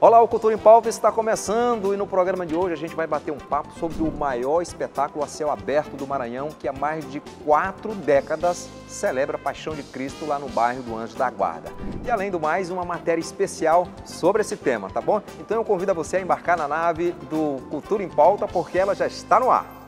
Olá, o Cultura em Pauta está começando e no programa de hoje a gente vai bater um papo sobre o maior espetáculo a céu aberto do Maranhão, que há mais de 4 décadas celebra a Paixão de Cristo lá no bairro do Anjo da Guarda. E além do mais, uma matéria especial sobre esse tema, tá bom? Então eu convido você a embarcar na nave do Cultura em Pauta porque ela já está no ar.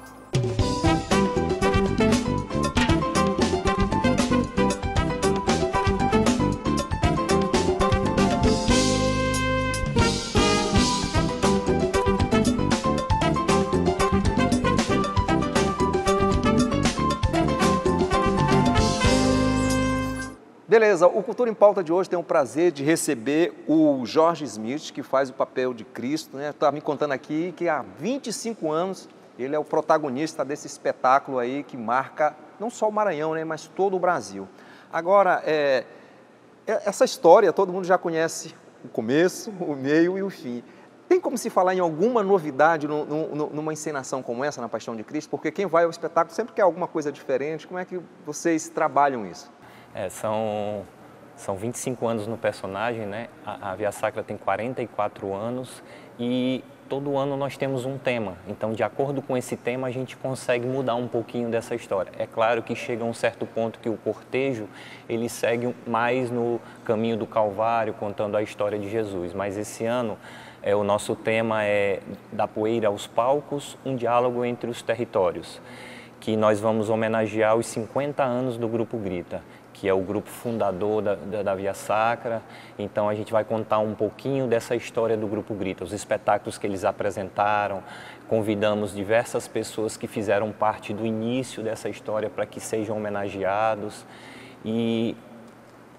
Beleza, o Cultura em Pauta de hoje tem o prazer de receber o Jorge Smith, que faz o papel de Cristo, né? Tá me contando aqui que há 25 anos ele é o protagonista desse espetáculo aí que marca não só o Maranhão, né, mas todo o Brasil. Agora, essa história todo mundo já conhece o começo, o meio e o fim. Tem como se falar em alguma novidade numa encenação como essa, na Paixão de Cristo? Porque quem vai ao espetáculo sempre quer alguma coisa diferente. Como é que vocês trabalham isso? São 25 anos no personagem, né? A Via Sacra tem 44 anos e todo ano nós temos um tema. Então, de acordo com esse tema, a gente consegue mudar um pouquinho dessa história. É claro que chega a um certo ponto que o cortejo, ele segue mais no caminho do Calvário, contando a história de Jesus. Mas esse ano, o nosso tema é Da Poeira aos Palcos, um diálogo entre os territórios, que nós vamos homenagear os 50 anos do Grupo Grita, que é o grupo fundador da Via Sacra. Então a gente vai contar um pouquinho dessa história do Grupo Grita, os espetáculos que eles apresentaram. Convidamos diversas pessoas que fizeram parte do início dessa história para que sejam homenageados e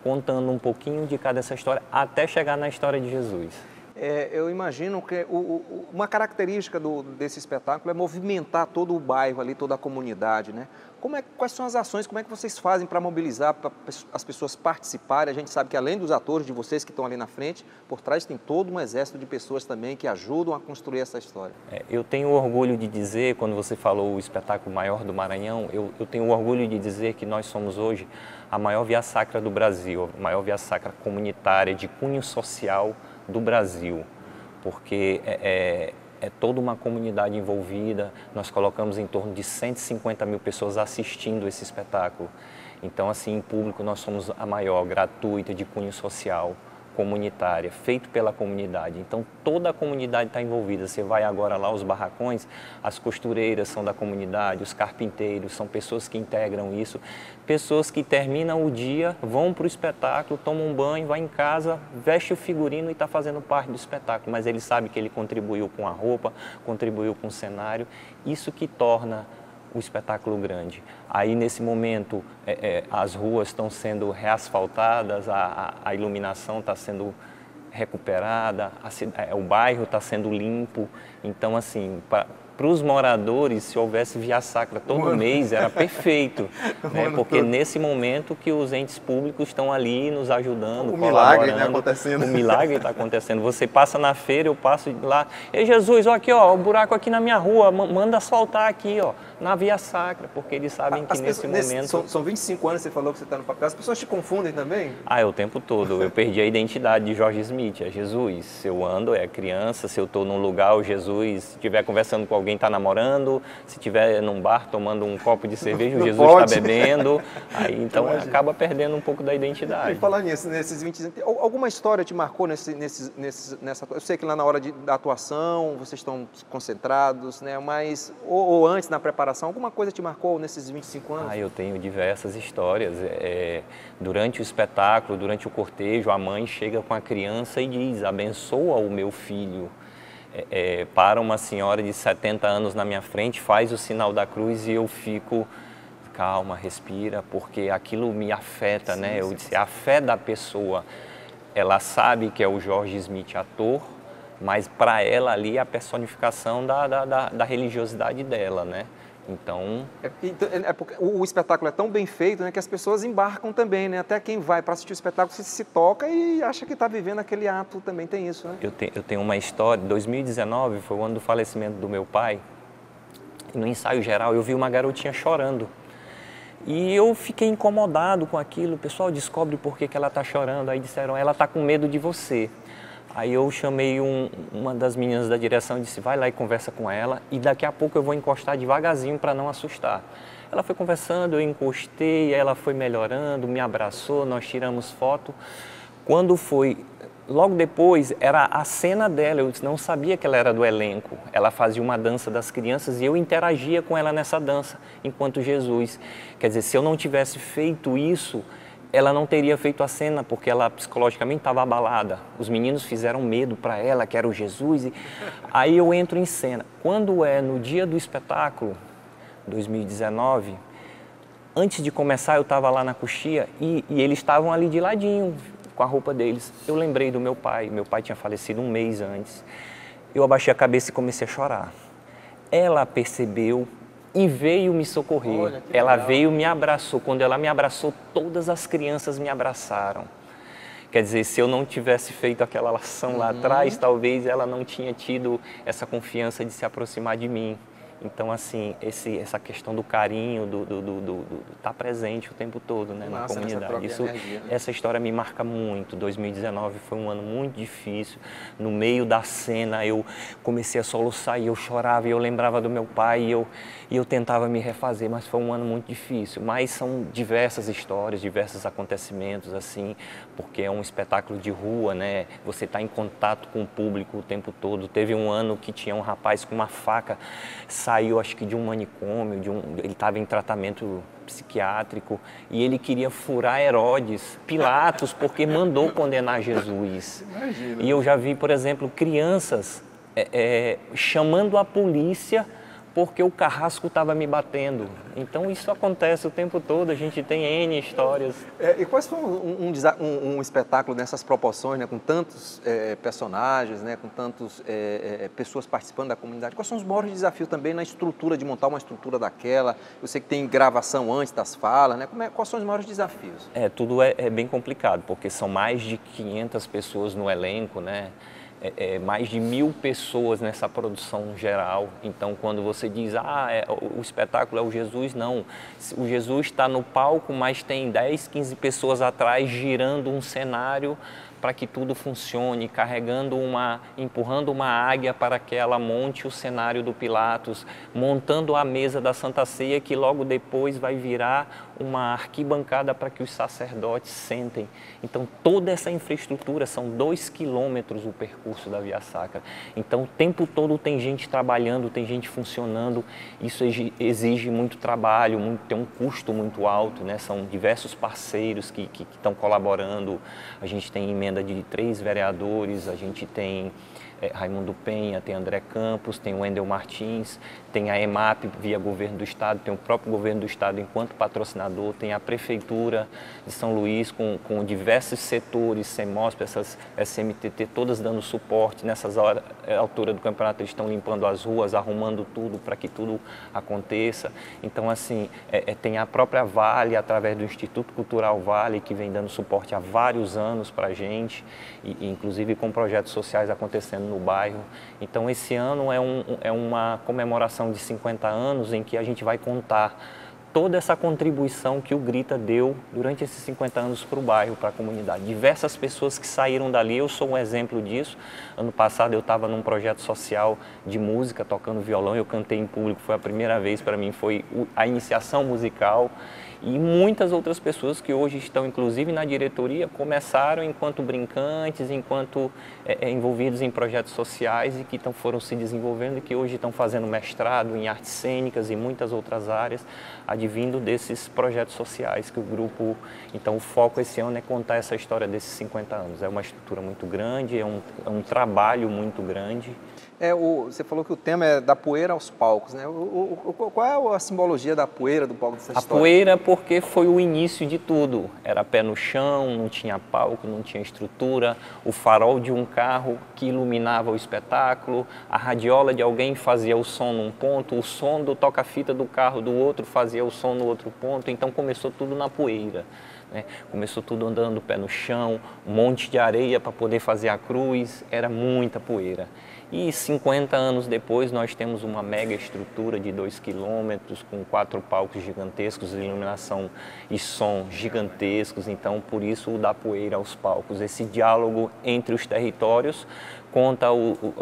contando um pouquinho de cada essa história até chegar na história de Jesus. Eu imagino que uma característica desse espetáculo é movimentar todo o bairro ali, toda a comunidade, né? Quais são as ações, como é que vocês fazem para mobilizar, para as pessoas participarem? A gente sabe que além dos atores de vocês que estão ali na frente, por trás tem todo um exército de pessoas também que ajudam a construir essa história. Eu tenho orgulho de dizer, quando você falou o espetáculo maior do Maranhão, eu tenho orgulho de dizer que nós somos hoje a maior Via Sacra do Brasil, a maior Via Sacra comunitária de cunho social do Brasil, porque é toda uma comunidade envolvida. Nós colocamos em torno de 150 mil pessoas assistindo esse espetáculo. Então, assim, em público nós somos a maior, gratuita, de cunho social, comunitária, feito pela comunidade. Então, toda a comunidade está envolvida. Você vai agora lá aos barracões, as costureiras são da comunidade, os carpinteiros, são pessoas que integram isso. Pessoas que terminam o dia, vão para o espetáculo, tomam um banho, vai em casa, veste o figurino e está fazendo parte do espetáculo. Mas ele sabe que ele contribuiu com a roupa, contribuiu com o cenário. Isso que torna o espetáculo grande. Aí, nesse momento, as ruas estão sendo reasfaltadas, a iluminação está sendo recuperada, o bairro está sendo limpo. Então, assim, para os moradores, se houvesse Via Sacra todo mês, era perfeito, né? Porque nesse momento que os entes públicos estão ali nos ajudando, o milagre está acontecendo. O milagre está acontecendo. Você passa na feira, eu passo lá, ei Jesus, ó, aqui, ó, o buraco aqui na minha rua, manda asfaltar aqui, ó, na Via Sacra, porque eles sabem que nesse momento... São 25 anos, você falou que você está no papel, as pessoas te confundem também? O tempo todo. Eu perdi a identidade de Jorge Smith, é Jesus. Se eu ando, é criança, se eu estou num lugar, o Jesus, se estiver conversando com alguém, está namorando, se estiver num bar tomando um copo de cerveja, o Jesus está bebendo. Aí, então, acaba perdendo um pouco da identidade. E falar nisso, nesses 25 anos, alguma história te marcou nessa... Eu sei que lá na hora da atuação, vocês estão concentrados, né? Mas, ou antes, na preparação, alguma coisa te marcou nesses 25 anos? Eu tenho diversas histórias. Durante o espetáculo, durante o cortejo, a mãe chega com a criança e diz, abençoa o meu filho. Para uma senhora de 70 anos na minha frente, faz o sinal da cruz e eu fico, calma, respira, porque aquilo me afeta, né? Eu disse, a fé da pessoa, ela sabe que é o Jorge Smith ator, mas para ela ali é a personificação da religiosidade dela, né? Então... porque o espetáculo é tão bem feito, né, que as pessoas embarcam também, né? Até quem vai para assistir o espetáculo se toca e acha que está vivendo aquele ato, também tem isso, né? Eu tenho uma história, 2019 foi o ano do falecimento do meu pai, e no ensaio geral eu vi uma garotinha chorando. E eu fiquei incomodado com aquilo, o pessoal descobre por que ela está chorando, aí disseram, ela está com medo de você. Aí eu chamei uma das meninas da direção e disse, vai lá e conversa com ela e daqui a pouco eu vou encostar devagarzinho para não assustar. Ela foi conversando, eu encostei, ela foi melhorando, me abraçou, nós tiramos foto. Quando foi, logo depois, era a cena dela, eu não sabia que ela era do elenco. Ela fazia uma dança das crianças e eu interagia com ela nessa dança, enquanto Jesus. Quer dizer, se eu não tivesse feito isso, ela não teria feito a cena, porque ela psicologicamente estava abalada. Os meninos fizeram medo para ela, que era o Jesus. Aí eu entro em cena. Quando é no dia do espetáculo, 2019, antes de começar eu estava lá na coxia e eles estavam ali de ladinho, com a roupa deles. Eu lembrei do meu pai tinha falecido um mês antes. Eu abaixei a cabeça e comecei a chorar. Ela percebeu e veio me socorrer. Olha, ela veio e me abraçou. Quando ela me abraçou, todas as crianças me abraçaram. Quer dizer, se eu não tivesse feito aquela ação lá atrás, talvez ela não tinha tido essa confiança de se aproximar de mim. Então, assim, essa questão do carinho, tá presente o tempo todo, né, na comunidade. Essa história me marca muito. 2019 foi um ano muito difícil. No meio da cena, eu comecei a soluçar e eu chorava e eu lembrava do meu pai e eu tentava me refazer, mas foi um ano muito difícil. Mas são diversas histórias, diversos acontecimentos, assim, porque é um espetáculo de rua, né? Você está em contato com o público o tempo todo. Teve um ano que tinha um rapaz com uma faca, saiu acho que de um manicômio, ele estava em tratamento psiquiátrico e ele queria furar Herodes, Pilatos, porque mandou condenar Jesus. Imagina. E eu já vi, por exemplo, crianças chamando a polícia porque o carrasco estava me batendo. Então isso acontece o tempo todo, a gente tem N histórias. E quais foi um espetáculo nessas proporções, né, com tantos personagens, né, com tantas pessoas participando da comunidade? Quais são os maiores desafios também na estrutura, de montar uma estrutura daquela? Eu sei que tem gravação antes das falas, né? Quais são os maiores desafios? Tudo é bem complicado, porque são mais de 500 pessoas no elenco, né? Mais de 1000 pessoas nessa produção geral. Então, quando você diz, o espetáculo é o Jesus, não. O Jesus está no palco, mas tem 10, 15 pessoas atrás girando um cenário para que tudo funcione, empurrando uma águia para que ela monte o cenário do Pilatos, montando a mesa da Santa Ceia, que logo depois vai virar uma arquibancada para que os sacerdotes sentem. Então, toda essa infraestrutura, são 2 quilômetros o percurso da Via Sacra. Então, o tempo todo tem gente trabalhando, tem gente funcionando. Isso exige muito trabalho, tem um custo muito alto, né? São diversos parceiros que estão colaborando. A gente tem emenda de 3 vereadores, a gente tem Raimundo Penha, tem André Campos, tem o Wendel Martins, tem a EMAP via governo do estado, tem o próprio governo do estado enquanto patrocinador, tem a prefeitura de São Luís com diversos setores, CEMOSP, essas SMTT, todas dando suporte. Nessas alturas do campeonato eles estão limpando as ruas, arrumando tudo para que tudo aconteça. Então, assim, tem a própria Vale, através do Instituto Cultural Vale, que vem dando suporte há vários anos para a gente, e inclusive com projetos sociais acontecendo no bairro. Então, esse ano é uma comemoração de 50 anos em que a gente vai contar toda essa contribuição que o Grita deu durante esses 50 anos para o bairro, para a comunidade. Diversas pessoas que saíram dali, eu sou um exemplo disso. Ano passado eu estava num projeto social de música, tocando violão, eu cantei em público, foi a primeira vez para mim, foi a iniciação musical. E muitas outras pessoas que hoje estão, inclusive, na diretoria, começaram enquanto brincantes, enquanto envolvidos em projetos sociais e que foram se desenvolvendo e que hoje estão fazendo mestrado em artes cênicas e muitas outras áreas, advindo desses projetos sociais que o grupo... Então, o foco esse ano é contar essa história desses 50 anos. É uma estrutura muito grande, é um trabalho muito grande. Você falou que o tema é da poeira aos palcos, né? Qual é a simbologia da poeira do palco dessa história? A poeira porque foi o início de tudo. Era pé no chão, não tinha palco, não tinha estrutura, o farol de um carro que iluminava o espetáculo, a radiola de alguém fazia o som num ponto, o som do toca-fita do carro do outro fazia o som no outro ponto, então começou tudo na poeira. né? Começou tudo andando pé no chão, um monte de areia para poder fazer a cruz, era muita poeira. E 50 anos depois nós temos uma mega estrutura de 2 quilômetros com 4 palcos gigantescos, iluminação e som gigantescos, então por isso o da poeira aos palcos. Esse diálogo entre os territórios conta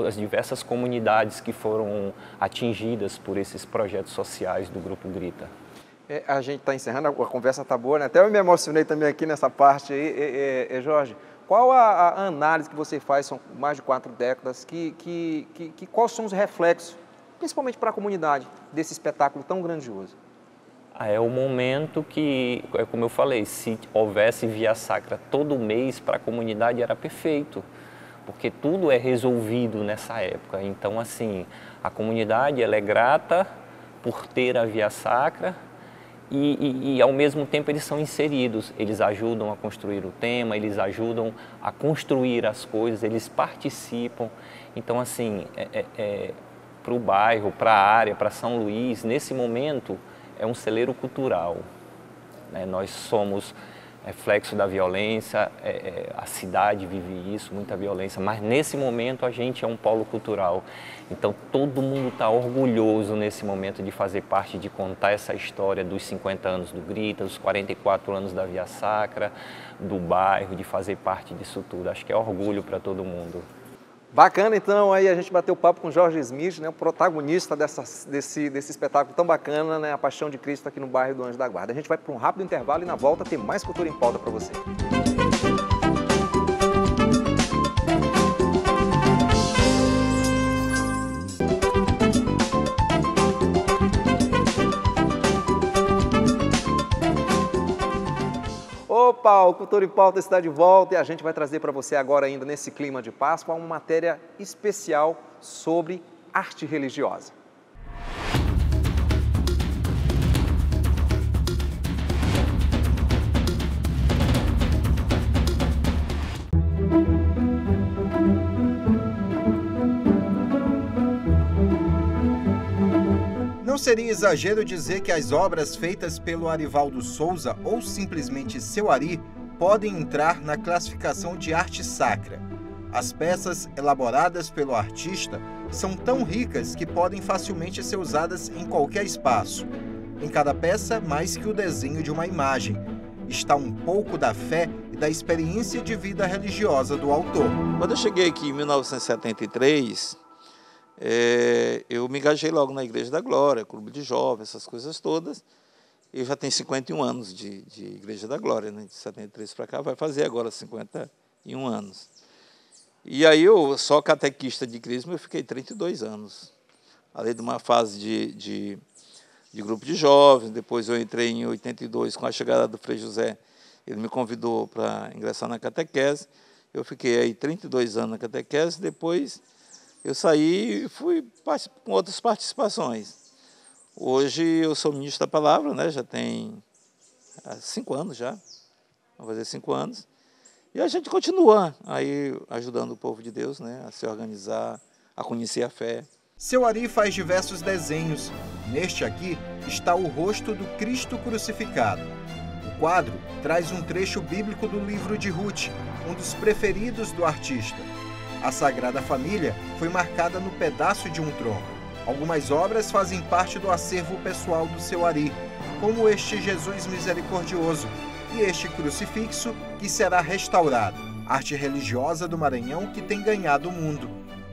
as diversas comunidades que foram atingidas por esses projetos sociais do Grupo Grita. A gente está encerrando, a conversa está boa, né? Até eu me emocionei também aqui nessa parte aí, Jorge. Qual a análise que você faz, são mais de 4 décadas, quais são os reflexos, principalmente para a comunidade, desse espetáculo tão grandioso? É o momento que, como eu falei, se houvesse Via Sacra todo mês para a comunidade era perfeito, porque tudo é resolvido nessa época. Então, assim, a comunidade ela é grata por ter a Via Sacra, e ao mesmo tempo eles são inseridos, eles ajudam a construir o tema, eles ajudam a construir as coisas, eles participam. Então, assim, para o bairro, para a área, para São Luís, nesse momento é um celeiro cultural, né? Nós somos reflexo da violência, a cidade vive isso, muita violência, mas nesse momento a gente é um polo cultural. Então todo mundo está orgulhoso nesse momento de fazer parte, de contar essa história dos 50 anos do Grita, dos 44 anos da Via Sacra, do bairro, de fazer parte disso tudo. Acho que é orgulho para todo mundo. Bacana, então, aí a gente bateu papo com Jorge Smith, né, o protagonista desse espetáculo tão bacana, né, A Paixão de Cristo aqui no bairro do Anjo da Guarda. A gente vai para um rápido intervalo e na volta tem mais Cultura em Pauta para você. Opa, o Cultura em Pauta está de volta e a gente vai trazer para você agora, ainda nesse clima de Páscoa, uma matéria especial sobre arte religiosa. Não seria exagero dizer que as obras feitas pelo Arivaldo Souza ou simplesmente Seu Ari podem entrar na classificação de arte sacra. As peças elaboradas pelo artista são tão ricas que podem facilmente ser usadas em qualquer espaço. Em cada peça, mais que o desenho de uma imagem, está um pouco da fé e da experiência de vida religiosa do autor. Quando eu cheguei aqui em 1973, eu me engajei logo na Igreja da Glória, Clube de Jovens, essas coisas todas. Eu já tenho 51 anos de Igreja da Glória, né? De 73 para cá, vai fazer agora 51 anos. E aí eu, só catequista de Crisma, eu fiquei 32 anos. Além de uma fase de grupo de jovens, depois eu entrei em 82, com a chegada do Frei José, ele me convidou para ingressar na catequese. Eu fiquei aí 32 anos na catequese, depois eu saí e fui com outras participações. Hoje eu sou ministro da palavra, né? Já tem 5 anos já, vou fazer 5 anos. E a gente continua aí ajudando o povo de Deus, né? A se organizar, a conhecer a fé. Seu Ari faz diversos desenhos. Neste aqui está o rosto do Cristo crucificado. O quadro traz um trecho bíblico do livro de Ruth, um dos preferidos do artista. A Sagrada Família foi marcada no pedaço de um tronco. Algumas obras fazem parte do acervo pessoal do Seu Ari, como este Jesus Misericordioso e este crucifixo que será restaurado. Arte religiosa do Maranhão que tem ganhado o mundo.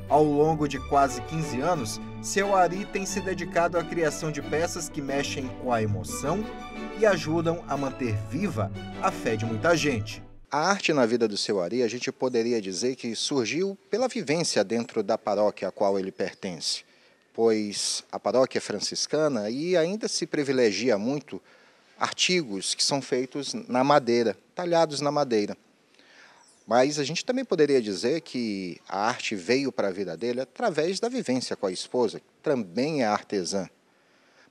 Ao longo de quase 15 anos, Seu Ari tem se dedicado à criação de peças que mexem com a emoção e ajudam a manter viva a fé de muita gente. A arte na vida do Seu Ari, a gente poderia dizer que surgiu pela vivência dentro da paróquia a qual ele pertence, pois a paróquia é franciscana e ainda se privilegia muito artigos que são feitos na madeira, talhados na madeira. Mas a gente também poderia dizer que a arte veio para a vida dele através da vivência com a esposa, que também é artesã.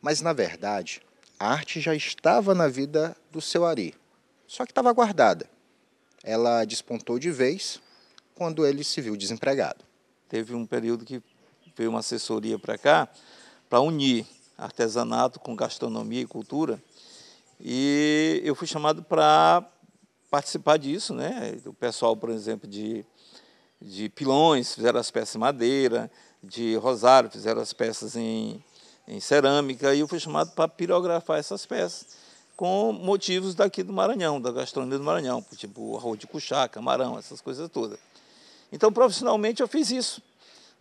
Mas, na verdade, a arte já estava na vida do Seu Ari, só que estava guardada. Ela despontou de vez quando ele se viu desempregado. Teve um período que veio uma assessoria para cá para unir artesanato com gastronomia e cultura. E eu fui chamado para participar disso, né? O pessoal, por exemplo, de pilões fizeram as peças em madeira, de rosário fizeram as peças em cerâmica, e eu fui chamado para pirografar essas peças com motivos daqui do Maranhão, da gastronomia do Maranhão, tipo arroz de cuchá, camarão, essas coisas todas. Então, profissionalmente, eu fiz isso,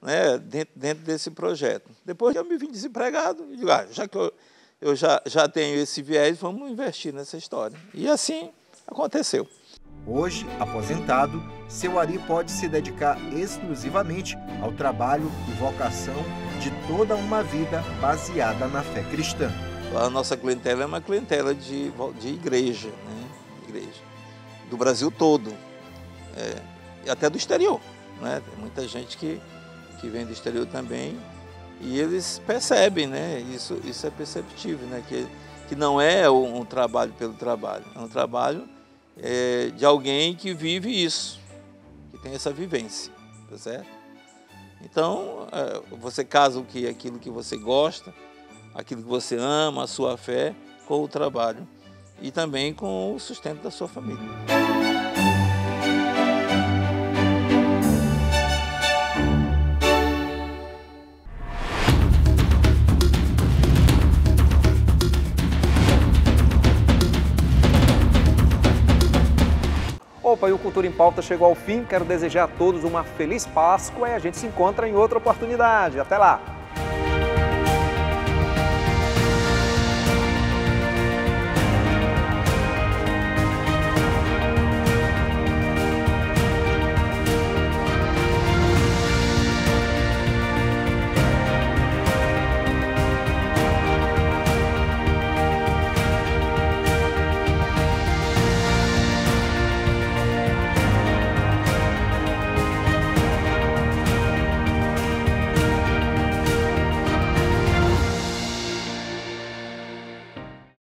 né, dentro desse projeto. Depois que eu me vi desempregado, eu digo, já que eu já tenho esse viés, vamos investir nessa história. E assim aconteceu. Hoje, aposentado, seu Ari pode se dedicar exclusivamente ao trabalho e vocação de toda uma vida baseada na fé cristã. A nossa clientela é uma clientela de igreja, né? Igreja do Brasil todo, e até do exterior, né? Tem muita gente que vem do exterior também, e eles percebem, né? Isso é perceptível, né? Que não é um trabalho pelo trabalho, é um trabalho de alguém que vive isso, que tem essa vivência, tá certo? Então, você casa aquilo que você gosta, aquilo que você ama, a sua fé, com o trabalho e também com o sustento da sua família. Opa, e o Cultura em Pauta chegou ao fim. Quero desejar a todos uma feliz Páscoa e a gente se encontra em outra oportunidade. Até lá!